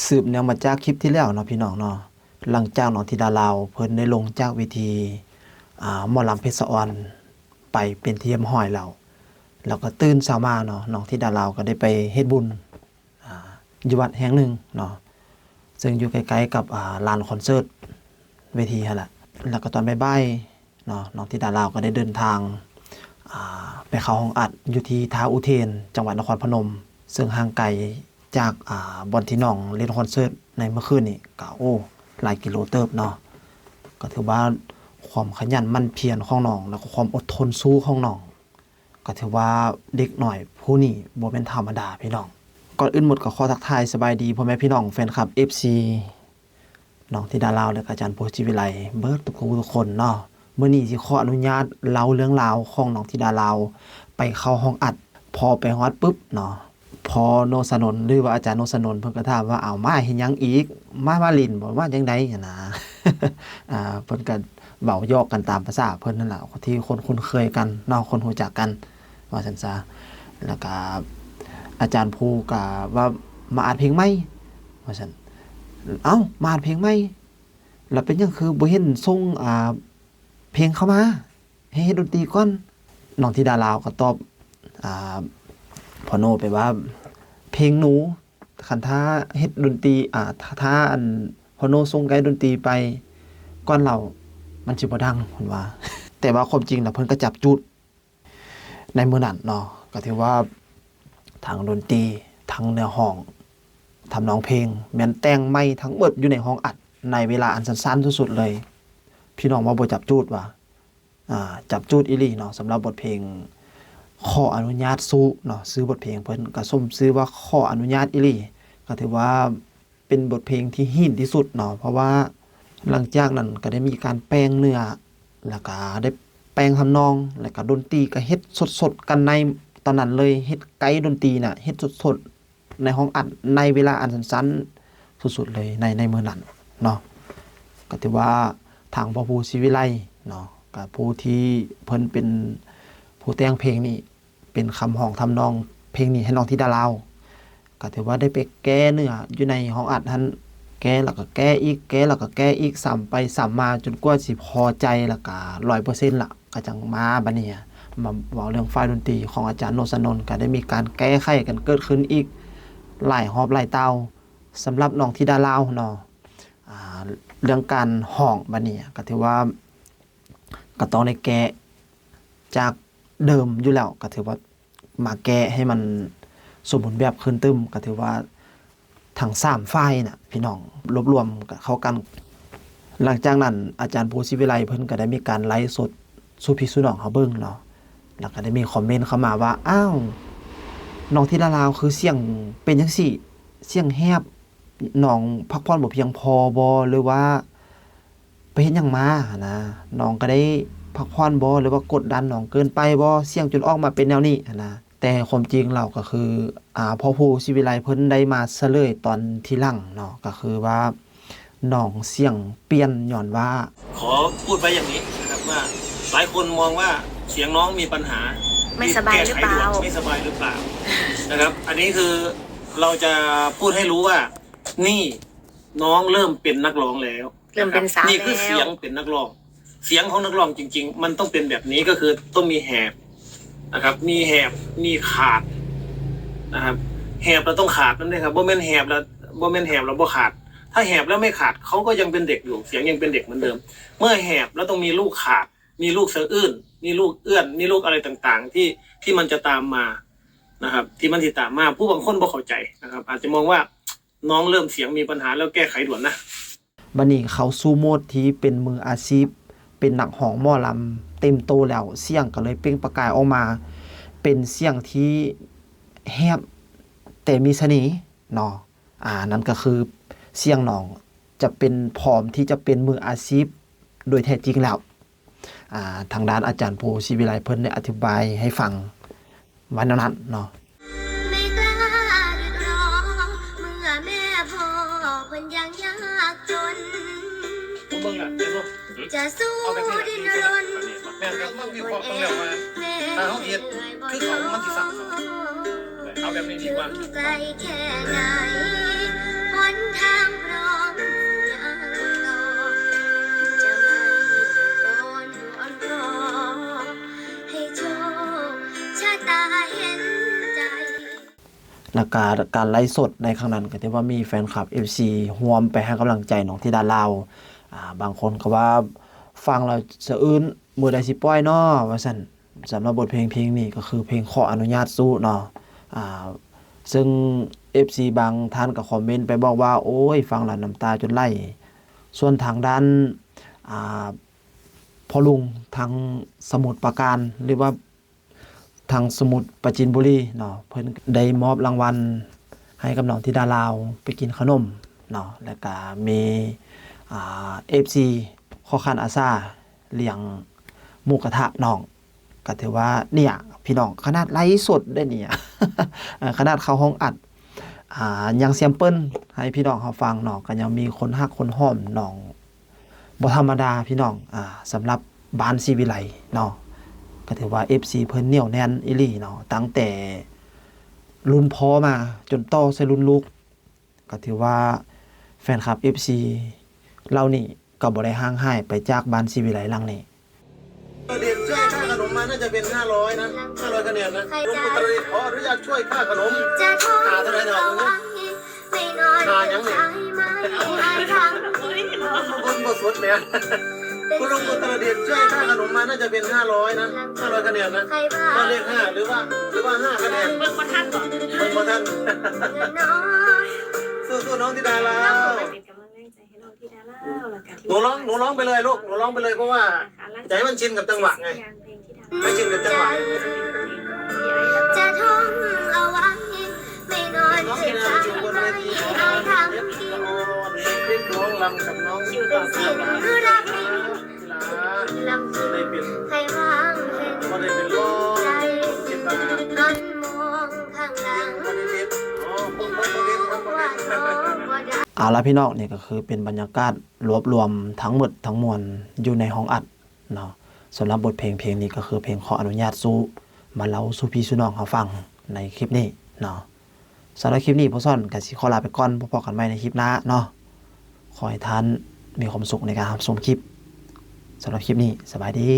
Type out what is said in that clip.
สืบเนื่องมาจากคลิปที่แล้วเนาะพี่น้องเนาะหลังจากน้องธิดาลาวเพิ่นได้ลงจากเวทีหมอลำเพชรสะออนไปเป็นที่เรียบร้อยแล้วก็ตื่นเช้ามาเนาะน้องธิดาลาวก็ได้ไปเฮ็ดบุญอยู่วัดแห่งหนึ่งเนาะซึ่งอยู่ใกล้ๆกับลานคอนเสิร์ตเวทีหั่นแหละแล้วก็ตอนบ่ายๆเนาะน้องธิดาลาวก็ได้เดินทางไปเข้าห้องอัดอยู่ที่ท้าอุเทนจังหวัดนครพนมซึ่งห่างไกลจากบอนที่น้องเล่นคอนเสิร์ตในเมื่อคืนนี่ก็หลายกิโลเติบเนาะก็ถือว่าความขยันหมั่นเพียรของน้องแล้วก็ความอดทนสู้ของน้องก็ถือว่าเด็กหน่อยผู้นี้บ่เป็นธรรมดาพี่น้องก่อนอื่นหมดก็ขอทักทายสบายดีพ่อแม่พี่น้องแฟนคลับ FC น้องธิดาลาวและอาจารย์โพธิวิไลเบิดทุกคนเนาะมื้อนี้สิขออนุญาตเล่าเรื่องราวของน้องธิดาลาวไปเข้าห้องอัดพอไปฮอดปุ๊บเนาะพอโนสนนหรือว่าอาจารย์โนสนนเพิ่นก็ถามว่าเอามาเฮ็ดหยังอีกมาลินบ่ว่าจังได๋นะ เพิ่นก็เว้ายอกกันตามภาษาเพิ่นนั่นล่ะที่คนคุ้นเคยกันเนาะคนรู้จักกันว่าซั่นซะแล้วก็อาจารย์ภูก็ว่ามาอัดเพลงใหม่ว่าซั่นเอ้ามาอัดเพลงใหม่แล้วเป็นหยังคือบ่เห็นส่งเพลงเข้ามาให้เฮ็ดดนตรีก่อนน้องธิดาลาวก็ตอบพอโนไปว่าเพลงหนูคันถ้าเฮ็ดดนตรีถ้าอันพอโนส่งไกด์ดนตรีไปก่อนเรามันสิบ่ดังเพิ่นว่า แต่ว่าความจริงแล้วเพิ่นก็จับจุดในมื้อนั้นเนาะก็ถือว่าทางดนตรีทั้งเนื้อห้องทำนองเพลงแม่นแต่งใหม่ทั้งเบิดอยู่ในห้องอัดในเวลาอันสั้นๆสุดๆเลยพี่น้องว่าบ่จับจุดว่าจับจุดอีหลีเนาะสำหรับบทเพลงขออนุญาตสู้เนาะซื้อบทเพลงเพิ่นก็ส้มซื้อว่าขออนุญาตอีหลีก็ถือว่าเป็นบทเพลงที่ฮิตที่สุดเนาะเพราะว่าหลังจากนั้นก็ได้มีการแปลงเนื้อแล้วก็ได้แปลงทำนองแล้วก็ดนตรีก็เฮ็ดสดๆกันในตอนนั้นเลยเฮ็ดไกด์ดนตรีน่ะเฮ็ดสดๆในห้องอัดในเวลาอันสั้นๆสุดๆเลยในมื้อนั้นเนาะก็ถือว่าทางพ่อครูศิวิไลเนาะก็ผู้ที่เพิ่นเป็นผู้แต่งเพลงนี้เป็นคำห้องทำนองเพลงนี้ให้น้องธิดาลาวก็ถือว่าได้ไปแก้เนื้ออยู่ในห้องอัดนั้นแก้แล้วก็แก้อีกแก้แล้วก็แก้อีกซ้ำไปซ้ำมาจนกว่าสิพอใจแล้วก็ 100% ละก็จังมาบัดนี้มาเว้าเรื่องฝ่ายดนตรีของอาจารย์โนสนนท์ก็ได้มีการแก้ไขกันเกิดขึ้นอีกหลายรอบหลายเตาสำหรับน้องธิดาลาวเนาะเรื่องการห้องบัดนี้ก็ถือว่าก็ต้องได้แก้จากเดิมอยู่แล้วก็ถือว่ามาแก้ให้มันสมบูรณ์แบบขึ้นตึมก็ถือว่าทั้ง3ฝ่ายน่ะพี่น้องรวมกันเข้ากันหลังจากนั้นอาจารย์โพธิวิไลเพิ่นก็ได้มีการไลฟ์สดสู่พี่สู่น้องเฮาเบิ่งเนาะแล้วก็ได้มีคอมเมนต์เข้ามาว่าอ้าวน้องธิดาลาวคือเสียงเป็นจังซี่เสียงแหบน้องพักผ่อนบ่เพียงพอบ่หรือว่าไปเฮ็ดหยังมานะน้องก็ได้พักผ่อนบ่หรือว่ากดดันน้องเกินไปบ่เสียงจนออกมาเป็นแนวนี้นะแต่ความจริงแล้วก็คือพ่อครูศิวิไลเพิ่นได้มาเฉลยตอนที่หลังเนาะก็คือว่าน้องเสียงเปลี่ยนย้อนว่าขอพูดไว้อย่างนี้นะครับว่าหลายคนมองว่าเสียงน้องมีปัญหาไม่สบายหรือเปล่าไม่สบายหรือเปล่านะครับอันนี้คือเราจะพูดให้รู้ว่านี่น้องเริ่มเป็นนักร้องแล้วเริ่มเป็นสาวนี่คือเสียงเป็นนักร้องเสียงของนักร้องจริงๆมันต้องเป็นแบบนี้ก็คือต้องมีแหบนะครับมีแหบมีขาดนะครับแหบเราต้องขาดนั่นเองครับบ่แม่นแหบแล้วบ่ขาดถ้าแหบแล้วไม่ขาดเขาก็ยังเป็นเด็กอยู่เสียงยังเป็นเด็กเหมือนเดิมเมื่อแหบแล้วต้องมีลูกขาดมีลูกสะอื้นมีลูกเอื้อนมีลูกอะไรต่างๆที่มันจะตามมานะครับที่มันติดตามมาผู้บางคนบ่เข้าใจนะครับอาจจะมองว่าน้องเริ่มเสียงมีปัญหาแล้วแก้ไขด่วนนะบัดนี้เขาสู่โหมดที่เป็นมืออาชีพเป็นนักร้องหมอลำเต็มโตแล้วเสียงก็เลยเปล่งประกายออกมาเป็นเสียงที่แหบแต่มีเสน่ห์เนาะนั่นก็คือเสียงน้องจะเป็นพร้อมที่จะเป็นมืออาชีพโดยแท้จริงแล้วทางด้านอาจารย์โพธิวิไลเพิ่นได้อธิบายให้ฟังว่าแนวนั้นเนาะไม่กล้าเรียกร้องเมื่อแม่พ่อเพิ่นยังยากจนจะสู้ดิ้นรนแม่ครับมันมีความต้องแล้วว่าถ้าเฮาเฮ็ดคือเขามันสิสั่งเอาแบบนี้ดีกว่าไกลแค่ไหนหน แล้วก็การไลฟ์สดในครั้งนั้นก็ถือว่ามีแฟนคลับ FC ร่วมไปให้กำลังใจน้องธิดาลาวบางคนก็ว่าฟังแล้วสะอื้นมื้อใดสิปล่อยน้อว่าซั่นสำหรับบทเพลงนี้ก็คือเพลงขออนุญาตสู้เนาะซึ่ง FC บางท่านก็คอมเมนต์ไปบอกว่าโอ้ยฟังแล้วน้ำตาจนไหลส่วนทางด้านพ่อลุงทางสมุทรปราการหรือว่าทางสมุทรปราจีนบุรีเนาะเพิ่นได้มอบรางวัลให้กับน้องธิดาลาวไปกินขนมเนาะแล้วก็มีFC ขอคันอาซาเลี้ยงหมูกระทะน้องก็ถือว่าเนี่ยพี่น้องขนาดไลฟ์สดได้เนี่ย ขนาดเข้าห้องอัดยังแซมเปิลให้พี่น้องเขาฟังเนาะก็ยังมีคนฮักคนหอมน้องบ่ธรรมดาพี่น้องสำหรับบ้านศรีวิไลเนาะก็ถือว่า FC เพิ่นเหนียวแน่นอีหลีเนาะตั้งแต่รุ่นพ่อมาจนต่อใส่รุ่นลูกก็ถือว่าแฟนคลับ FC เรานี่ก็บ่ได้ห่างหายไปจากบ้านศรีวิไลหลังนี้ เด็กช่วยค่าขนมมาน่าจะเป็น500นะ500คะแนนนะลุงอุตรดิตถ์ขออนุญาตช่วยค่าขนม จะทน เท่าไหร่เนาะ เอาไว้ไม่นอนไม่ใช่ไหมอายทางที่ คุณบ่สุดแม่คุณลุงอุตรดิตถ์ช่วยค่าขนมมาน่าจะเป็น500นะ500คะแนนนะ ใครบ้า ก็เลข5หรือว่า5คะแนน เบิ่งบ่ทันบ่ เบิ่งบ่ทัน น้อย สู้ๆน้องธิดาลาว เป็นกำลังแรงใจให้น้องธิดาลาวแล้วก็ที่ หนูร้องไปเลยลูกหนูร้องไปเลยเพราะว่าใจมันชินกับจังหวะไง ไม่ชินกับจังหวะ จะทนเอาไว้ไม่นอน น้อง ไม่ ธิดา ใช่ อยู่บน ไหม เวที อายทาง เรียบ ที่ ร้อยเรียบร้องลำกับน้องอยู่ เป็นสิ่งที่รักไม่มี ธิดา ลำพึง ได้เป็น ให้วางเห็น บ่ได้เป็นร้อง ใจ ธิดา หันมองข้างหลัง บ่ได้เป็นอ๋อบ่ รู้ ได้เป็นบ่ ว่า ได้ น้ เป็ อน งบ่ได้ เอาละพี่น้องนี่ก็คือเป็นบรรยากาศรวบรวมทั้งหมดทั้งมวลอยู่ในห้องอัดเนาะสำหรับบทเพลงนี้ก็คือเพลงขออนุญาตสู้มาเล่าสู่พี่สู่น้องเขาฟังในคลิปนี้เนาะสำหรับคลิปนี้พ่อซ่อนก็สิขอลาไปก่อนพบกันใหม่ในคลิปหน้าเนาะขอให้ท่านมีความสุขในการรับชมคลิปสำหรับคลิปนี้สบายดี